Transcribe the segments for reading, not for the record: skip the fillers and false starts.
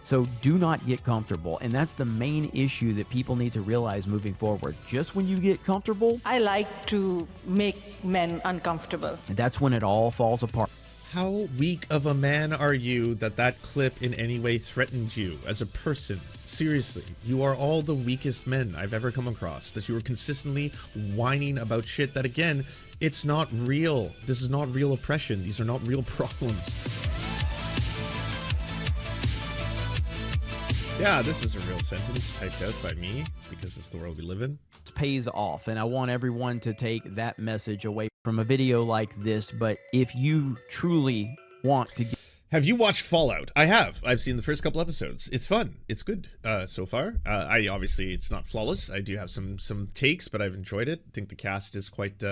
So do not get comfortable. And that's the main issue that people need to realize moving forward. Just when you get comfortable, I like to make men uncomfortable. that's when it all falls apart. How weak of a man are you that clip in any way threatened you as a person? Seriously, you are all the weakest men I've ever come across, that you are consistently whining about shit that, again, it's not real. This is not real oppression. These are not real problems. Yeah, this is a real sentence typed out by me because it's the world we live in. It pays off, and I want everyone to take that message away from a video like this. But if you truly want to get... Have you watched Fallout? I have. I've seen the first couple episodes. It's fun. It's good so far. I obviously, it's not flawless. I do have some takes, but I've enjoyed it. I think the cast is quite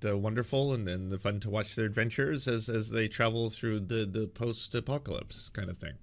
wonderful, and fun to watch their adventures as they travel through the post-apocalypse kind of thing.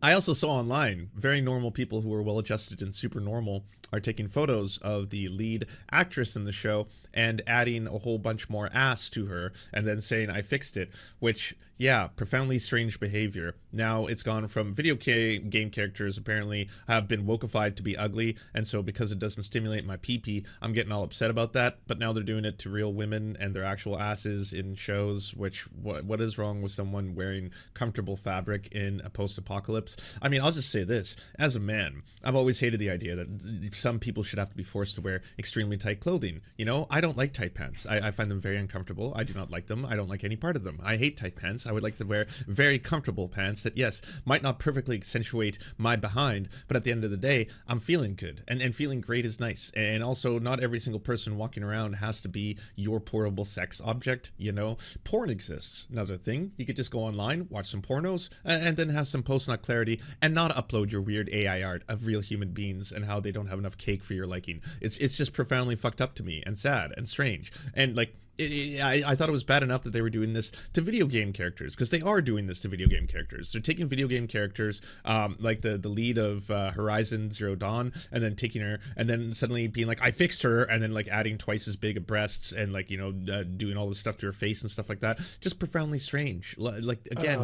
I also saw online very normal people who are well-adjusted and super normal are taking photos of the lead actress in the show and adding a whole bunch more ass to her and then saying, I fixed it, which, yeah, profoundly strange behavior. Now it's gone from video game characters apparently have been wokeified to be ugly, and so because it doesn't stimulate my pee-pee, I'm getting all upset about that, but now they're doing it to real women and their actual asses in shows, which, what is wrong with someone wearing comfortable fabric in a post-apocalypse? I mean, I'll just say this, as a man, I've always hated the idea that some people should have to be forced to wear extremely tight clothing. You know, I don't like tight pants. I find them very uncomfortable. I do not like them. I don't like any part of them. I hate tight pants. I would like to wear very comfortable pants that, yes, might not perfectly accentuate my behind, but at the end of the day, I'm feeling good. And feeling great is nice. And also, not every single person walking around has to be your pourable sex object, you know? Porn exists. Another thing, you could just go online, watch some pornos, and then have some post-nut clarity and not upload your weird AI art of real human beings and how they don't have enough cake for your liking. It's just profoundly fucked up to me and sad and strange. And like, I thought it was bad enough that they were doing this to video game characters, because they are doing this to video game characters. They're taking video game characters, like the lead of Horizon Zero Dawn, and then taking her, and then suddenly being like, I fixed her, and then like adding twice as big of breasts, and like, you know, doing all this stuff to her face and stuff like that. Just profoundly strange. Like, again,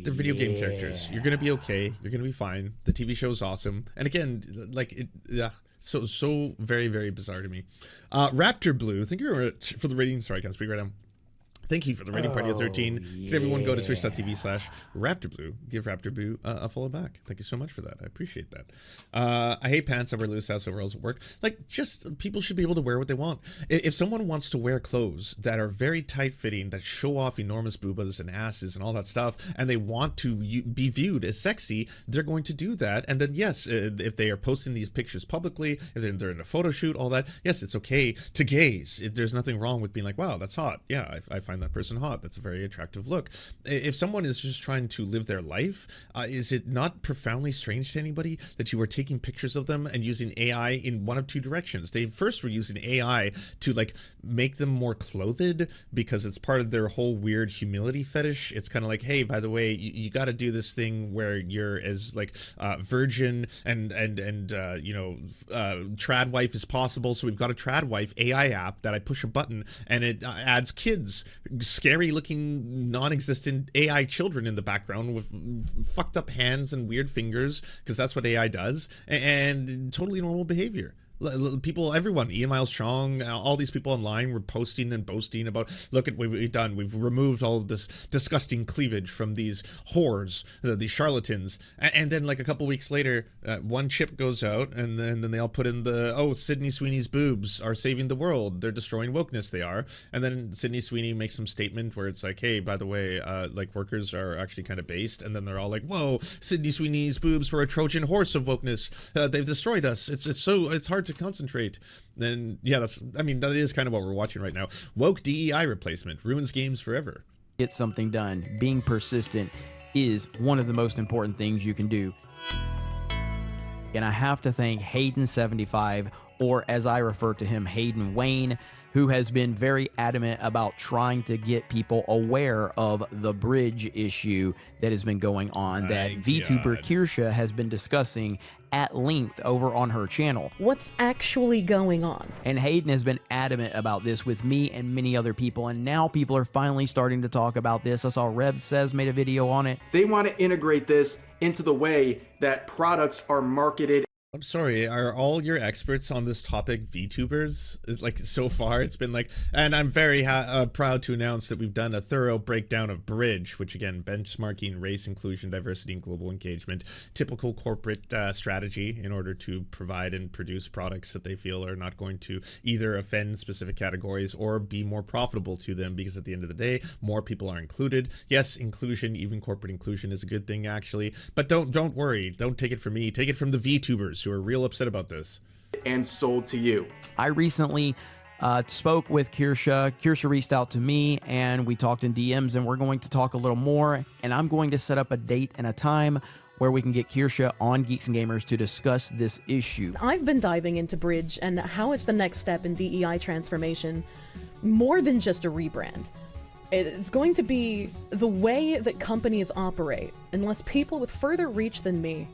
they're video game characters. You're gonna be okay. You're gonna be fine. The TV show is awesome. And again, like, so very, very bizarre to me. Raptor Blue, thank you for the rating. Sorry, I can't speak right now. Thank you for the rating party of 13. Can everyone go to twitch.tv/RaptorBlue. Give Raptor Blue a follow back. Thank you so much for that. I appreciate that. I hate pants. I wear loose house overalls at work. Like, just people should be able to wear what they want. If someone wants to wear clothes that are very tight fitting, that show off enormous boobas and asses and all that stuff, and they want to be viewed as sexy, they're going to do that. And then, yes, if they are posting these pictures publicly, if they're in a photo shoot, all that, yes, it's okay to gaze. There's nothing wrong with being like, wow, that's hot. Yeah, I find that person hot. That's a very attractive look. If someone is just trying to live their life, is it not profoundly strange to anybody that you are taking pictures of them and using AI in one of two directions? They first were using AI to like make them more clothed because it's part of their whole weird humility fetish. It's kind of like, hey, by the way, you got to do this thing where you're as like virgin and you know, trad wife as possible. So we've got a trad wife AI app that I push a button and it adds kids, scary looking non-existent AI children in the background with fucked up hands and weird fingers, because that's what AI does, and totally normal behavior. People, everyone, Ian Miles Chong, all these people online were posting and boasting about, look at what we've done. We've removed all of this disgusting cleavage from these whores, these charlatans. And then like a couple weeks later, one chip goes out, and then they all put in the, oh, Sydney Sweeney's boobs are saving the world. They're destroying wokeness, they are. And then Sydney Sweeney makes some statement where it's like, hey, by the way, like workers are actually kind of based. And then they're all like, whoa, Sydney Sweeney's boobs were a Trojan horse of wokeness. They've destroyed us. It's hard to concentrate. Then yeah, that is kind of what we're watching right now. Woke DEI replacement ruins games forever. Get something done. Being persistent is one of the most important things you can do. And I have to thank Hayden75, or as I refer to him, Hayden Wayne, who has been very adamant about trying to get people aware of the bridge issue that has been going on, that VTuber Kirsha has been discussing at length over on her channel. What's actually going on? And Hayden has been adamant about this with me and many other people, and now people are finally starting to talk about this. I saw Rev Says made a video on it. They want to integrate this into the way that products are marketed. I'm sorry, are all your experts on this topic VTubers? It's like, so far it's been like, and I'm very proud to announce that we've done a thorough breakdown of Bridge, which again, benchmarking race, inclusion, diversity, and global engagement, typical corporate strategy in order to provide and produce products that they feel are not going to either offend specific categories or be more profitable to them, because at the end of the day, more people are included. Yes, inclusion, even corporate inclusion, is a good thing actually, but don't worry, don't take it from me, take it from the VTubers who are real upset about this. And sold to you. I recently spoke with Kirsha. Kirsha reached out to me and we talked in DMs, and we're going to talk a little more, and I'm going to set up a date and a time where we can get Kirsha on Geeks and Gamers to discuss this issue. I've been diving into Bridge and how it's the next step in DEI transformation, more than just a rebrand. It's going to be the way that companies operate, unless people with further reach than me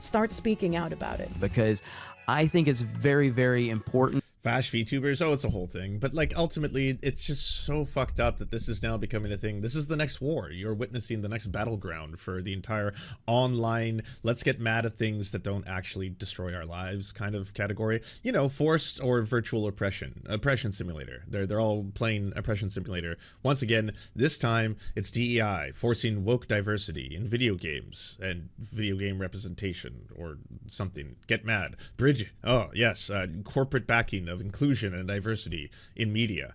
start speaking out about it. Because I think it's very, very important. Fash VTubers, oh, it's a whole thing. But like, ultimately, it's just so fucked up that this is now becoming a thing. This is the next war. You're witnessing the next battleground for the entire online, let's get mad at things that don't actually destroy our lives kind of category. You know, forced or virtual oppression. Oppression simulator. They're all playing oppression simulator. Once again, this time, it's DEI, forcing woke diversity in video games and video game representation or something. Get mad. Bridge, oh, yes, corporate backing of inclusion and diversity in media.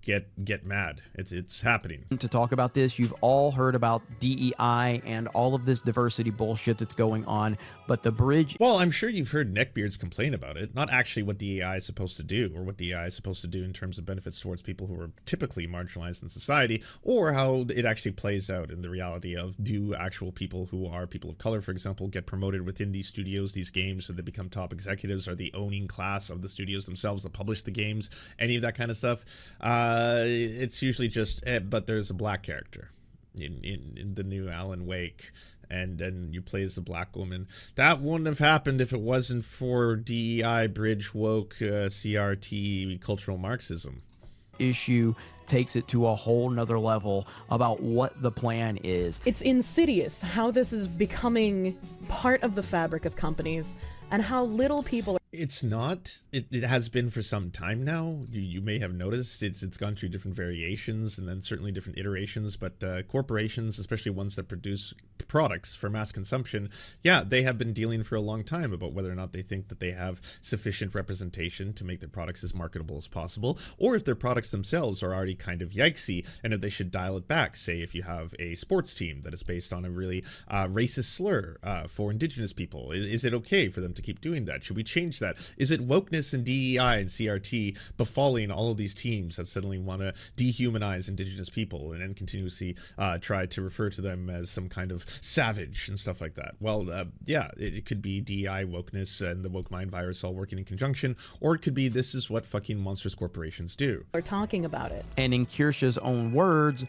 Get mad. It's happening. To talk about this, you've all heard about DEI and all of this diversity bullshit that's going on, but the Bridge... Well, I'm sure you've heard neckbeards complain about it. Not actually what DEI is supposed to do, or what DEI is supposed to do in terms of benefits towards people who are typically marginalized in society, or how it actually plays out in the reality of, do actual people who are people of color, for example, get promoted within these studios, these games, so they become top executives, are the owning class of the studios themselves that publish the games, any of that kind of stuff. It's usually just, but there's a black character in the new Alan Wake, and then you play as a black woman. That wouldn't have happened if it wasn't for DEI, Bridge, woke, CRT, cultural Marxism. Issue takes it to a whole nother level about what the plan is. It's insidious how this is becoming part of the fabric of companies, and how little people are... It's not. It has been for some time now. You may have noticed it's gone through different variations and then certainly different iterations, but corporations, especially ones that produce products for mass consumption, yeah, they have been dealing for a long time about whether or not they think that they have sufficient representation to make their products as marketable as possible, or if their products themselves are already kind of yikesy and if they should dial it back. Say if you have a sports team that is based on a really racist slur for indigenous people, is it okay for them to keep doing that? Should we change that? Is it wokeness and DEI and CRT befalling all of these teams that suddenly want to dehumanize indigenous people and then continuously try to refer to them as some kind of savage and stuff like that? Well, yeah, it could be DEI, wokeness, and the woke mind virus all working in conjunction, or it could be this is what fucking monstrous corporations do. Are talking about it. And in Kirsha's own words,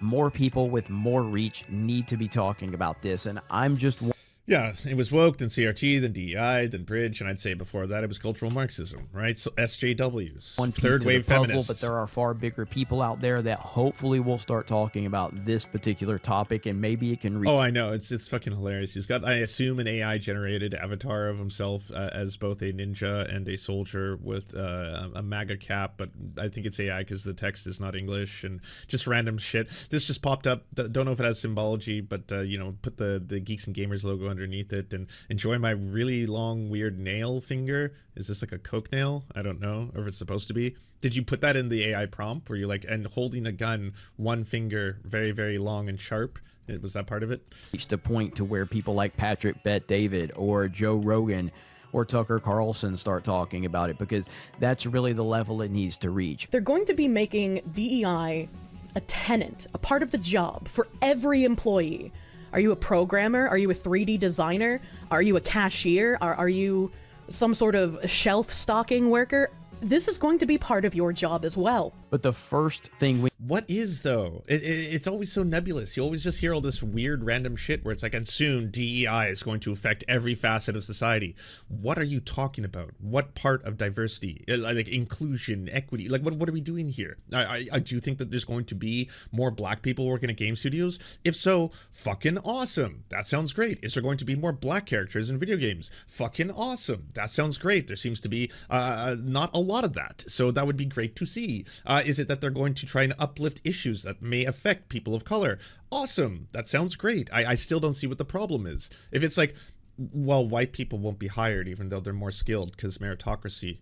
more people with more reach need to be talking about this, and I'm just... Yeah, it was woke, then CRT, then DEI, then Bridge, and I'd say before that it was cultural Marxism, right? So SJWs, one piece third wave of the puzzle, feminists. but there are far bigger people out there that hopefully will start talking about this particular topic, and maybe it can reach... Oh, I know, it's fucking hilarious. He's got, I assume, an AI generated avatar of himself as both a ninja and a soldier with a MAGA cap, but I think it's AI because the text is not English and just random shit. This just popped up. Don't know if it has symbology, but you know, put the Geeks and Gamers logo underneath it and enjoy my really long weird nail finger. Is this like a coke nail? I don't know, or if it's supposed to be. Did you put that in the AI prompt where you're like, and holding a gun, one finger very, very long and sharp? Was that part of it? Reached a point to where people like Patrick Bet-David or Joe Rogan or Tucker Carlson start talking about it, because that's really the level it needs to reach. They're going to be making DEI a tenet, a part of the job for every employee. Are you a programmer? Are you a 3D designer? Are you a cashier? Are you some sort of shelf stocking worker? this is going to be part of your job as well. But the first thing we What is, though? It's always so nebulous. You always just hear all this weird random shit where it's like, and soon DEI is going to affect every facet of society. What are you talking about? What part of diversity, like inclusion, equity, like what are we doing here? I do think that there's going to be more black people working at game studios. If so, fucking awesome. That sounds great. Is there going to be more black characters in video games? Fucking awesome. That sounds great. There seems to be not a lot of that, so that would be great to see. Is it that they're going to try and uplift issues that may affect people of color? Awesome. That sounds great. I still don't see what the problem is. If it's like, well, white people won't be hired even though they're more skilled because meritocracy,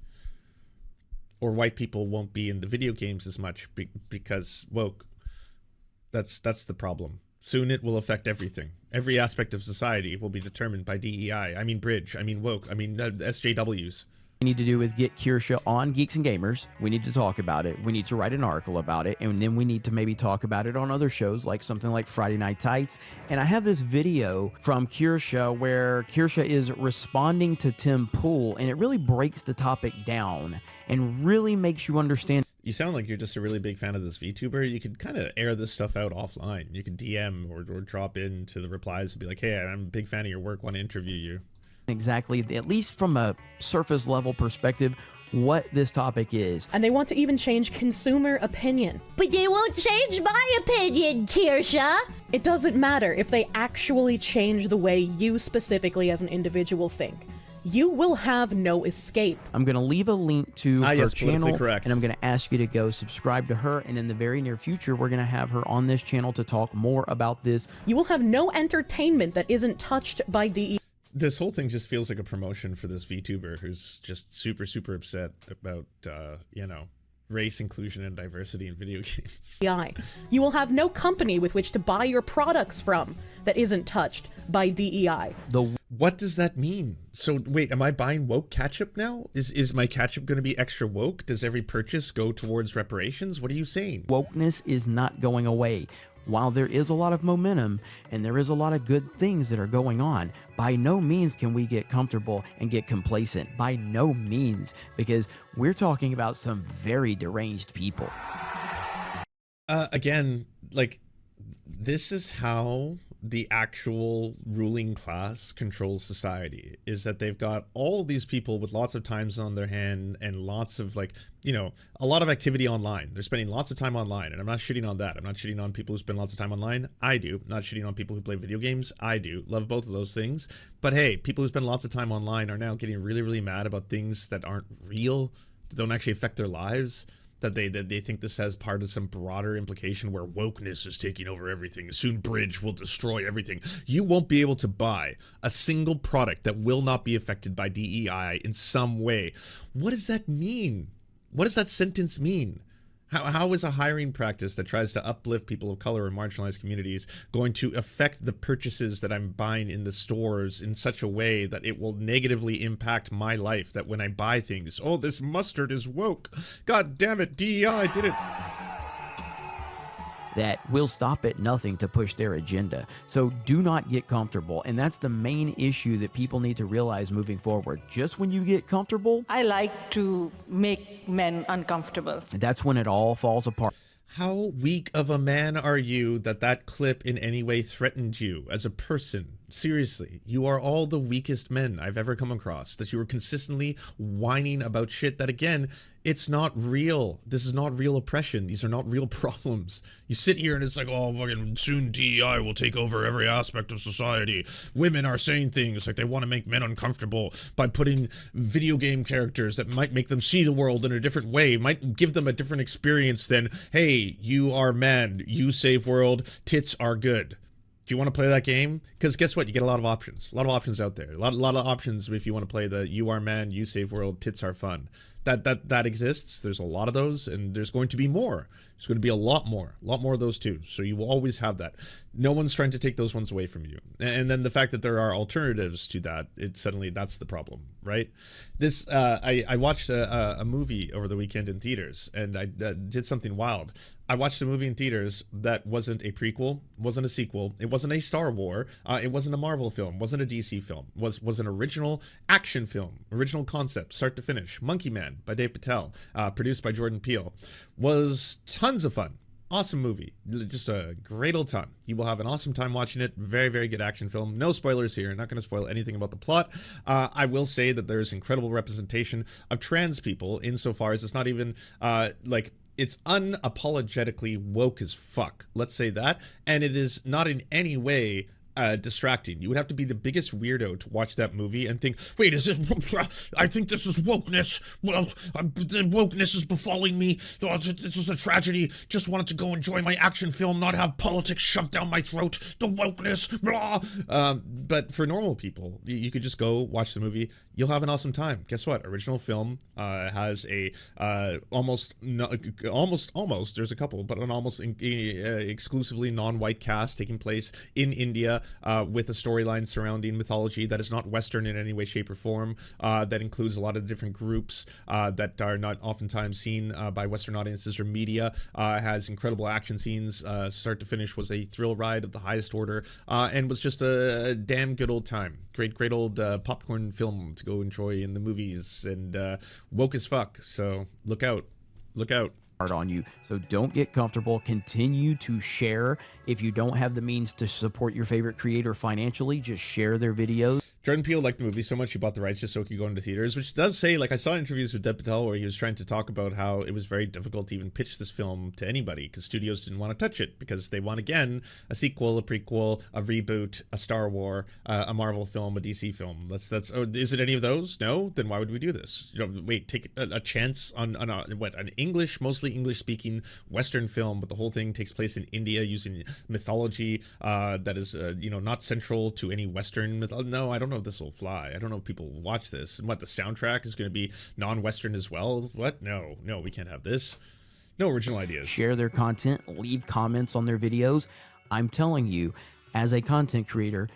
or white people won't be in the video games as much because woke. That's the problem. Soon it will affect everything. Every aspect of society will be determined by DEI. I mean Bridge. I mean woke. I mean SJWs. need to do is get Kirsha on Geeks and Gamers. We need to talk about it. We need to write an article about it. And then we need to maybe talk about it on other shows, like something like Friday Night Tights. And I have this video from Kirsha where Kirsha is responding to Tim Pool, and it really breaks the topic down and really makes you understand. You sound like you're just a really big fan of this VTuber. You could kind of air this stuff out offline. You could DM or drop into the replies and be like, hey, I'm a big fan of your work, want to interview you. Exactly, at least from a surface level perspective, what this topic is. And they want to even change consumer opinion. But they won't change my opinion, Kirsha. It doesn't matter if they actually change the way you specifically as an individual think. You will have no escape. I'm going to leave a link to her yes, channel, correct. and I'm going to ask you to go subscribe to her, and in the very near future, we're going to have her on this channel to talk more about this. You will have no entertainment that isn't touched by DE. This whole thing just feels like a promotion for this VTuber who's just super, super upset about, you know, race, inclusion, and diversity in video games. You will have no company with which to buy your products from that isn't touched by DEI. What does that mean? So wait, am I buying woke ketchup now? Is my ketchup going to be extra woke? Does every purchase go towards reparations? What are you saying? Wokeness is not going away. While there is a lot of momentum and there is a lot of good things that are going on, by no means can we get comfortable and get complacent. By no means, because we're talking about some very deranged people. Again, like, this is how the actual ruling class controls society, is that they've got all these people with lots of times on their hand and lots of, like, you know, a lot of activity online. They're spending lots of time online, and I'm not shitting on that. I'm not shitting on people who spend lots of time online. I do. I'm not shitting on people who play video games. I do. Love both of those things. But hey, people who spend lots of time online are now getting really, really mad about things that aren't real, that don't actually affect their lives. That they think this has part of some broader implication where wokeness is taking over everything. Soon Bridge will destroy everything. You won't be able to buy a single product that will not be affected by DEI in some way. What does that mean? What does that sentence mean? How is a hiring practice that tries to uplift people of color and marginalized communities going to affect the purchases that I'm buying in the stores in such a way that it will negatively impact my life? That when I buy things, oh, this mustard is woke. God damn it, DEI did it. That will stop at nothing to push their agenda. So do not get comfortable. And that's the main issue that people need to realize moving forward. Just when you get comfortable, I like to make men uncomfortable. that's when it all falls apart. How weak of a man are you that clip in any way threatened you as a person? Seriously, you are all the weakest men I've ever come across, that you are consistently whining about shit that, again, it's not real. This is not real oppression. These are not real problems. You sit here and it's like, oh, fucking soon DEI will take over every aspect of society. Women are saying things like they want to make men uncomfortable by putting video game characters that might make them see the world in a different way, might give them a different experience than, hey, you are man, you save world, tits are good. Do you want to play that game? Because guess what? You get a lot of options. A lot of options out there. A lot of options if you want to play the you are man, you save world, tits are fun. That exists. There's a lot of those, and there's going to be more. There's going to be a lot more of those too. So you will always have that. No one's trying to take those ones away from you. And then the fact that there are alternatives to that, it suddenly, that's the problem, right? This, I watched a movie over the weekend in theaters, and I did something wild. I watched a movie in theaters that wasn't a prequel, wasn't a sequel, it wasn't a Star Wars, it wasn't a Marvel film, wasn't a DC film, was an original action film, original concept, start to finish. Monkey Man. Man by Dave Patel, produced by Jordan Peele, was tons of fun. Awesome movie. Just a great old time. You will have an awesome time watching it. Very, very good action film. No spoilers here. Not going to spoil anything about the plot. I will say that there's incredible representation of trans people insofar as it's not even like, it's unapologetically woke as fuck. Let's say that. And it is not in any way distracting. You would have to be the biggest weirdo to watch that movie and think, wait, is this, I think this is wokeness. Well, the wokeness is befalling me. Oh, this is a tragedy. Just wanted to go enjoy my action film, not have politics shoved down my throat. The wokeness. Blah. But for normal people, you could just go watch the movie. You'll have an awesome time. Guess what? Original film has a almost, there's a couple, but an almost exclusively non-white cast taking place in India, with a storyline surrounding mythology that is not Western in any way, shape, or form, that includes a lot of different groups that are not oftentimes seen by Western audiences or media, has incredible action scenes, start to finish, was a thrill ride of the highest order, and was just a damn good old time. Great old popcorn film to go enjoy in the movies, and woke as fuck, so look out. Hard on you. So don't get comfortable. Continue to share. If you don't have the means to support your favorite creator financially, just share their videos. Jordan Peele liked the movie so much he bought the rights just so it could go into theaters, which does say, like, I saw interviews with Dev Patel where he was trying to talk about how it was very difficult to even pitch this film to anybody because studios didn't want to touch it because they want, again, a sequel, a prequel, a reboot, a Star Wars, a Marvel film, a DC film. That's oh, is it any of those? No? Then why would we do this? You know, wait, take a chance on an English, mostly English-speaking Western film, but the whole thing takes place in India using mythology that is, you know, not central to any Western myth. No, I don't know if this will fly. I don't know if people will watch this. And what, the soundtrack is going to be non-Western as well? What? No, we can't have this. No original ideas. Share their content, leave comments on their videos. I'm telling you, as a content creator,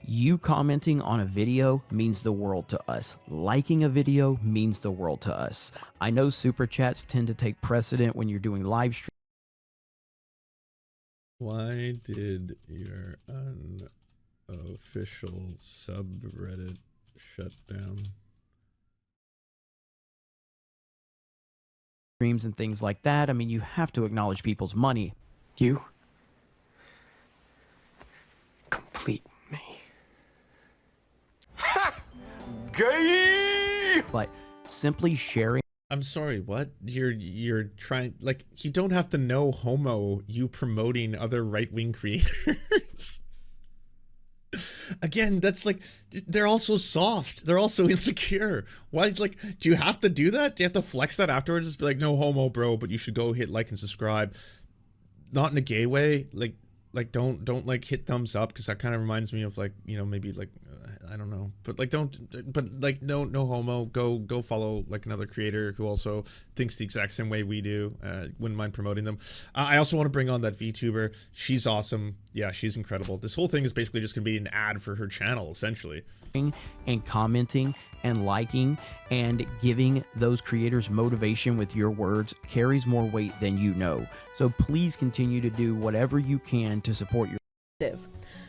you commenting on a video means the world to us. Liking a video means the world to us. I know super chats tend to take precedent when you're doing live streams. Why did your unofficial subreddit shut down? Streams and things like that. I mean, you have to acknowledge people's money. You complete me. Ha! Gay! But simply sharing. I'm sorry, what? You're trying, like, you don't have to know homo, you promoting other right-wing creators. Again, that's like, they're also soft. They're also insecure. Why, like, do you have to do that? Do you have to flex that afterwards? Just be like, no homo, bro, but you should go hit like and subscribe. Not in a gay way. Like don't like hit thumbs up, because that kind of reminds me of, like, you know, maybe like I don't know, but like no homo. Go follow like another creator who also thinks the exact same way we do. Wouldn't mind promoting them. I also want to bring on that VTuber. She's awesome. Yeah, she's incredible. This whole thing is basically just gonna be an ad for her channel, essentially. And commenting and liking and giving those creators motivation with your words carries more weight than you know. So please continue to do whatever you can to support your.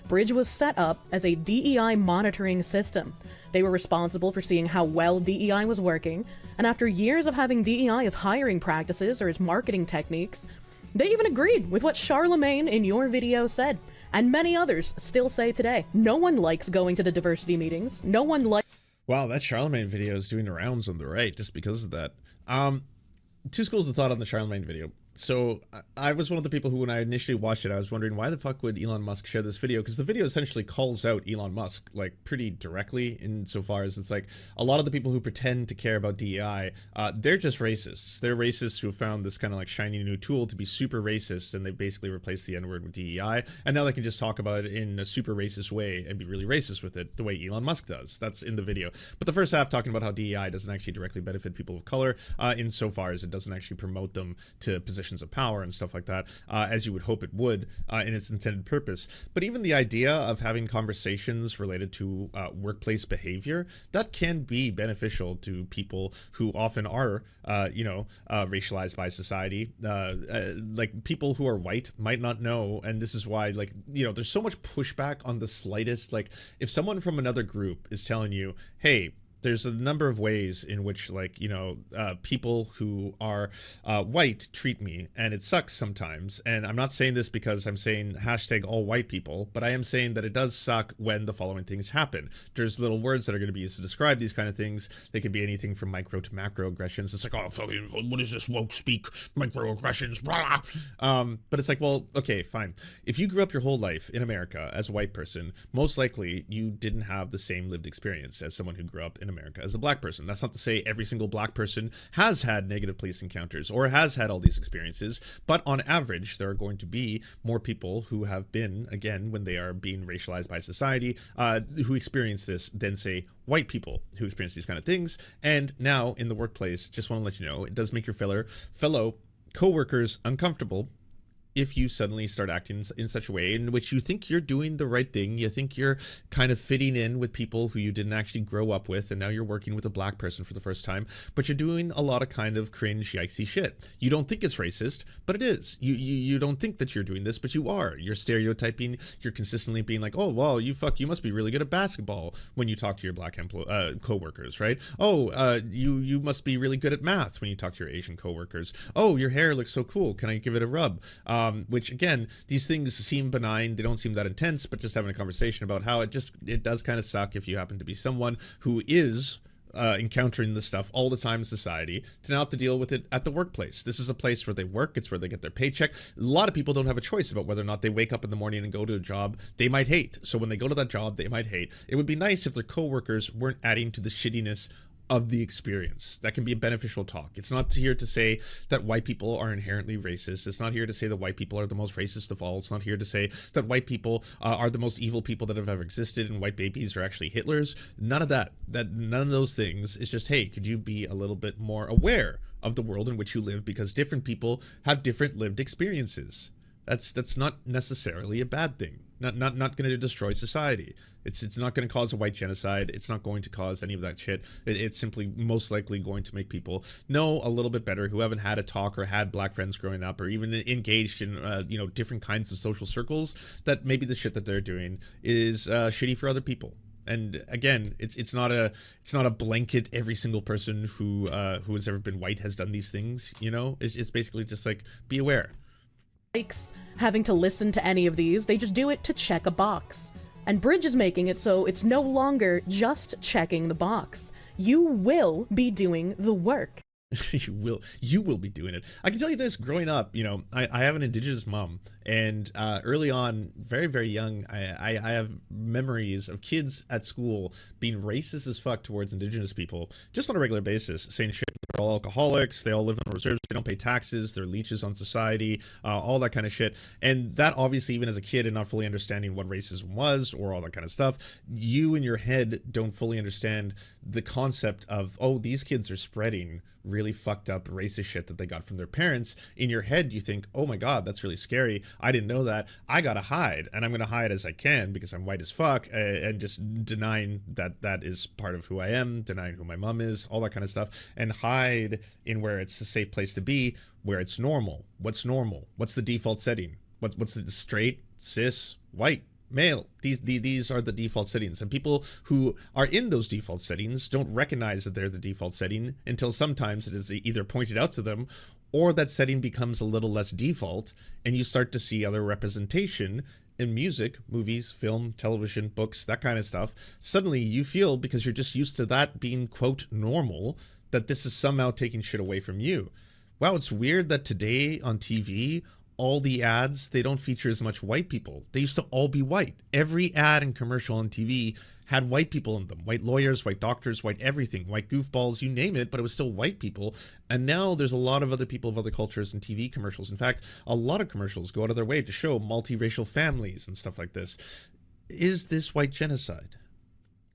Bridge was set up as a DEI monitoring system. They were responsible for seeing how well DEI was working, and after years of having DEI as hiring practices or as marketing techniques, they even agreed with what Charlemagne in your video said, and many others still say today. No one likes going to the diversity meetings. No one likes. Wow, that Charlemagne video is doing the rounds on the right just because of that. Two schools of thought on the Charlemagne video. So I was one of the people who, when I initially watched it, I was wondering why the fuck would Elon Musk share this video? Because the video essentially calls out Elon Musk, like, pretty directly, insofar as it's like a lot of the people who pretend to care about DEI, they're just racists. They're racists who found this kind of like shiny new tool to be super racist, and they basically replaced the N-word with DEI, and now they can just talk about it in a super racist way and be really racist with it, the way Elon Musk does. That's in the video. But the first half talking about how DEI doesn't actually directly benefit people of color, insofar as it doesn't actually promote them to positions of power and stuff like that, as you would hope it would in its intended purpose. But even the idea of having conversations related to workplace behavior, that can be beneficial to people who often are, you know, racialized by society. Like, people who are white might not know, and this is why, like, you know, there's so much pushback on the slightest. Like, if someone from another group is telling you, hey, There's a number of ways in which, like, you know, people who are white treat me, and it sucks sometimes. And I'm not saying this because I'm saying hashtag all white people, but I am saying that it does suck when the following things happen. There's little words that are going to be used to describe these kind of things. They could be anything from micro to macro aggressions. It's like, oh, fucking, what is this woke speak? Microaggressions, blah. But it's like, well, okay, fine. If you grew up your whole life in America as a white person, most likely you didn't have the same lived experience as someone who grew up in America as a black person. That's not to say every single black person has had negative police encounters or has had all these experiences, but on average, there are going to be more people who have been, again, when they are being racialized by society, who experience this than, say, white people who experience these kind of things. And now in the workplace, just want to let you know, it does make your fellow co-workers uncomfortable if you suddenly start acting in such a way in which you think you're doing the right thing, you think you're kind of fitting in with people who you didn't actually grow up with, and now you're working with a black person for the first time, but you're doing a lot of kind of cringe, yikesy shit. You don't think it's racist, but it is. You don't think that you're doing this, but you are. You're stereotyping, you're consistently being like, oh, well, you must be really good at basketball when you talk to your black co-workers, right? Oh, you must be really good at math when you talk to your Asian co-workers. Oh, your hair looks so cool. Can I give it a rub? Which, again, these things seem benign. They don't seem that intense, but just having a conversation about how it does kind of suck if you happen to be someone who is encountering this stuff all the time in society, to now have to deal with it at the workplace. This is a place where they work. It's where they get their paycheck. A lot of people don't have a choice about whether or not they wake up in the morning and go to a job they might hate. So when they go to that job they might hate, it would be nice if their coworkers weren't adding to the shittiness of the experience. That can be a beneficial talk. It's not here to say that white people are inherently racist. It's not here to say that white people are the most racist of all. It's not here to say that white people are the most evil people that have ever existed and white babies are actually Hitlers. None of that. None of those things. It's just, hey, could you be a little bit more aware of the world in which you live, because different people have different lived experiences. That's not necessarily a bad thing. Not going to destroy society. It's not going to cause a white genocide. It's not going to cause any of that shit. It's simply most likely going to make people know a little bit better, who haven't had a talk or had black friends growing up, or even engaged in different kinds of social circles, that maybe the shit that they're doing is shitty for other people. And again, it's not a blanket. Every single person who has ever been white has done these things. You know, it's basically just like, be aware. Having to listen to any of these, they just do it to check a box. And Bridge is making it so it's no longer just checking the box. You will be doing the work. you will be doing it. I can tell you this, growing up, I have an indigenous mom, and early on, very, very young, I have memories of kids at school being racist as fuck towards indigenous people, just on a regular basis, saying shit, they're all alcoholics, they all live on reserves, they don't pay taxes, they're leeches on society, all that kind of shit. And that, obviously, even as a kid and not fully understanding what racism was or all that kind of stuff, you in your head don't fully understand the concept of, oh, these kids are spreading really fucked up racist shit that they got from their parents. In your head, you think, oh my God, that's really scary. I didn't know that. I gotta hide, and I'm gonna hide as I can because I'm white as fuck, and just denying that is part of who I am, denying who my mom is, all that kind of stuff, and hide in where it's a safe place to be, where it's normal. What's normal? What's the default setting? What's the straight, cis, white, male? These are the default settings, and people who are in those default settings don't recognize that they're the default setting until sometimes it is either pointed out to them, or that setting becomes a little less default and you start to see other representation in music, movies, film, television, books, that kind of stuff. Suddenly you feel, because you're just used to that being, quote, normal, that this is somehow taking shit away from you. Wow, it's weird that today on TV, all the ads, they don't feature as much white people. They used to all be white. Every ad and commercial on TV had white people in them. White lawyers, white doctors, white everything, white goofballs, you name it, but it was still white people. And now there's a lot of other people of other cultures in TV commercials. In fact, a lot of commercials go out of their way to show multiracial families and stuff like this. Is this white genocide?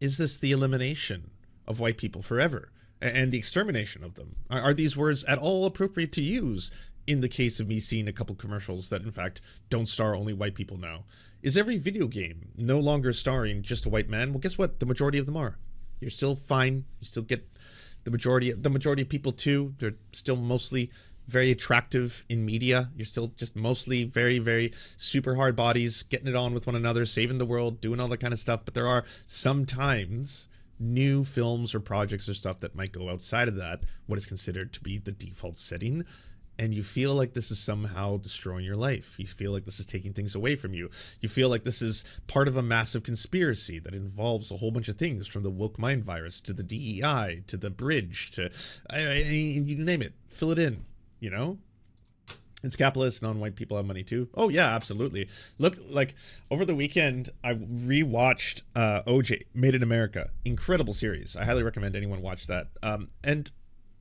Is this the elimination of white people forever and the extermination of them? Are these words at all appropriate to use in the case of me seeing a couple commercials that in fact don't star only white people now? Is every video game no longer starring just a white man? Well, guess what? The majority of them are. You're still fine. You still get the majority of people too. They're still mostly very attractive in media. You're still just mostly very, very super hard bodies, getting it on with one another, saving the world, doing all that kind of stuff. But there are sometimes new films or projects or stuff that might go outside of that, what is considered to be the default setting, and you feel like this is somehow destroying your life. You feel like this is taking things away from you. You feel like this is part of a massive conspiracy that involves a whole bunch of things, from the woke mind virus to the DEI to the bridge to you name it. Fill it in, you know? It's capitalist, non-white people have money too. Oh yeah, absolutely. Look, like over the weekend, I rewatched OJ, Made in America. Incredible series. I highly recommend anyone watch that. And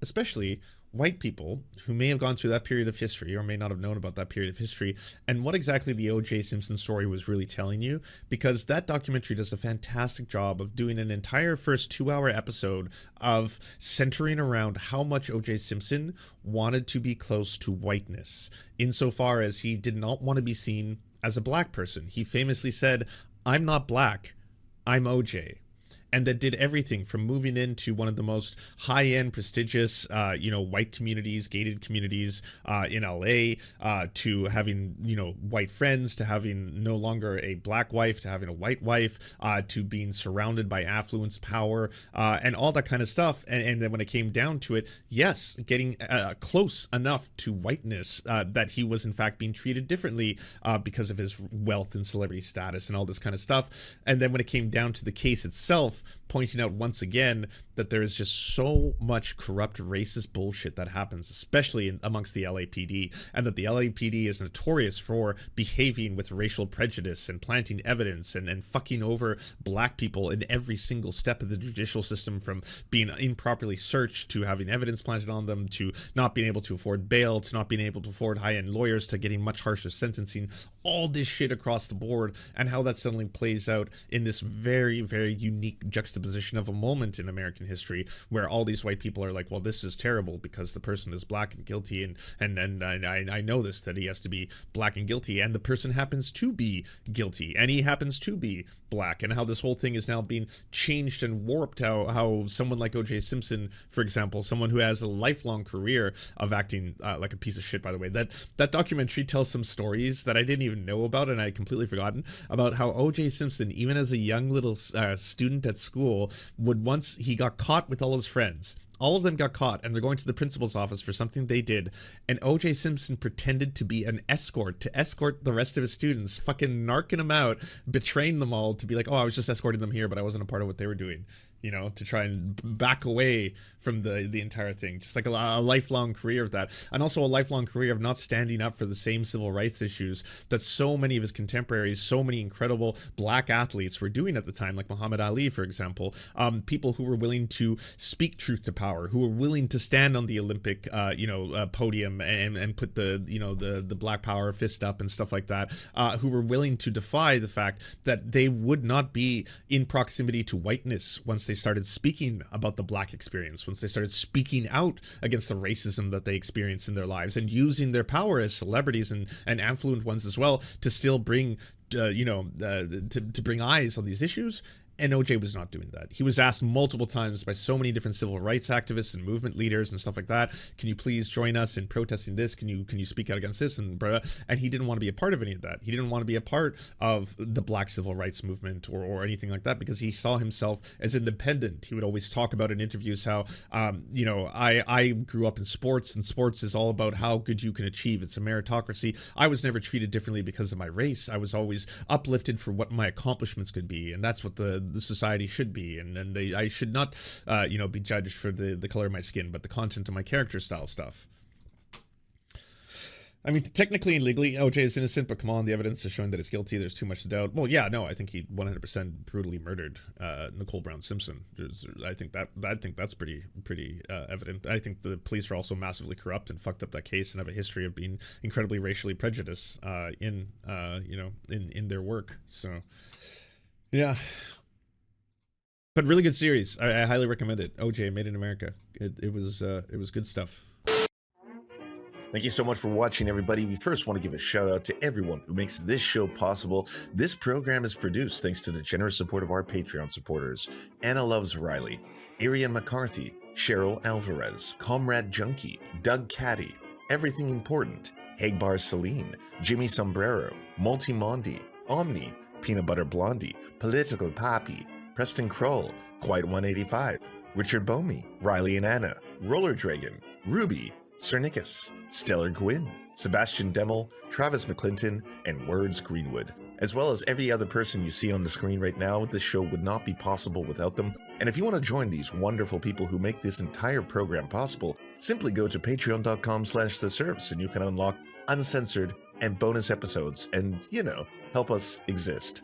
especially white people who may have gone through that period of history or may not have known about that period of history and what exactly the OJ Simpson story was really telling you, because that documentary does a fantastic job of doing an entire first 2-hour episode of centering around how much OJ Simpson wanted to be close to whiteness, insofar as he did not want to be seen as a black person. He famously said, "I'm not black, I'm OJ." And that did everything from moving into one of the most high-end, prestigious, white communities, gated communities in LA, to having, white friends, to having no longer a black wife, to having a white wife, to being surrounded by affluence, power, and all that kind of stuff. And then when it came down to it, yes, getting close enough to whiteness that he was in fact being treated differently because of his wealth and celebrity status and all this kind of stuff. And then when it came down to the case itself, pointing out once again that there is just so much corrupt racist bullshit that happens, especially amongst the LAPD, and that the LAPD is notorious for behaving with racial prejudice and planting evidence and fucking over black people in every single step of the judicial system, from being improperly searched to having evidence planted on them, to not being able to afford bail, to not being able to afford high-end lawyers, to getting much harsher sentencing, all this shit across the board, and how that suddenly plays out in this very, very unique juxtaposition of a moment in American history where all these white people are like, well, this is terrible because the person is black and guilty, and I know this, that he has to be black and guilty, and the person happens to be guilty, and he happens to be black, and how this whole thing is now being changed and warped, how someone like OJ Simpson, for example, someone who has a lifelong career of acting like a piece of shit, by the way, that documentary tells some stories that I didn't even know about and I had completely forgotten about, how OJ Simpson, even as a young little student at school, once he got caught with all his friends, all of them got caught, and they're going to the principal's office for something they did, and OJ Simpson pretended to be an escort to escort the rest of his students, fucking narking them out, betraying them all to be like, oh, I was just escorting them here, but I wasn't a part of what they were doing, to try and back away from the entire thing. Just like a lifelong career of that, and also a lifelong career of not standing up for the same civil rights issues that so many of his contemporaries, so many incredible black athletes were doing at the time, like Muhammad Ali, for example, people who were willing to speak truth to power, who were willing to stand on the Olympic podium and put the black power fist up and stuff like that, who were willing to defy the fact that they would not be in proximity to whiteness once they started speaking about the black experience, once they started speaking out against the racism that they experienced in their lives, and using their power as celebrities and affluent ones as well to still bring to bring eyes on these issues. And OJ was not doing that. He was asked multiple times by so many different civil rights activists and movement leaders and stuff like that, can you please join us in protesting this? Can you speak out against this? And he didn't want to be a part of any of that. He didn't want to be a part of the black civil rights movement or anything like that, because he saw himself as independent. He would always talk about in interviews how, I grew up in sports, and sports is all about how good you can achieve. It's a meritocracy. I was never treated differently because of my race. I was always uplifted for what my accomplishments could be, and that's what the society should be, and I should not be judged for the color of my skin, but the content of my character style stuff. I mean, technically and legally, OJ is innocent, but come on, the evidence is showing that he's guilty. There's too much to doubt. Well, yeah, no, I think he 100% brutally murdered Nicole Brown Simpson. I think that's pretty evident. I think the police are also massively corrupt and fucked up that case and have a history of being incredibly racially prejudiced in their work. So, yeah. But really good series. I highly recommend it. OJ, Made in America. It was good stuff. Thank you so much for watching, everybody. We first want to give a shout out to everyone who makes this show possible. This program is produced thanks to the generous support of our Patreon supporters: Anna Loves Riley, Arian McCarthy, Cheryl Alvarez, Comrade Junkie, Doug Caddy, Everything Important, Hagbar Celine, Jimmy Sombrero, Multi Mondi, Omni, Peanut Butter Blondie, Political Poppy, Preston Kroll, Quite 185, Richard Bomey, Riley and Anna, Roller Dragon, Ruby, Cernicus, Stellar Gwyn, Sebastian Demmel, Travis McClinton, and Words Greenwood. As well as every other person you see on the screen right now, this show would not be possible without them. And if you want to join these wonderful people who make this entire program possible, simply go to patreon.com/theserfs and you can unlock uncensored and bonus episodes and, help us exist.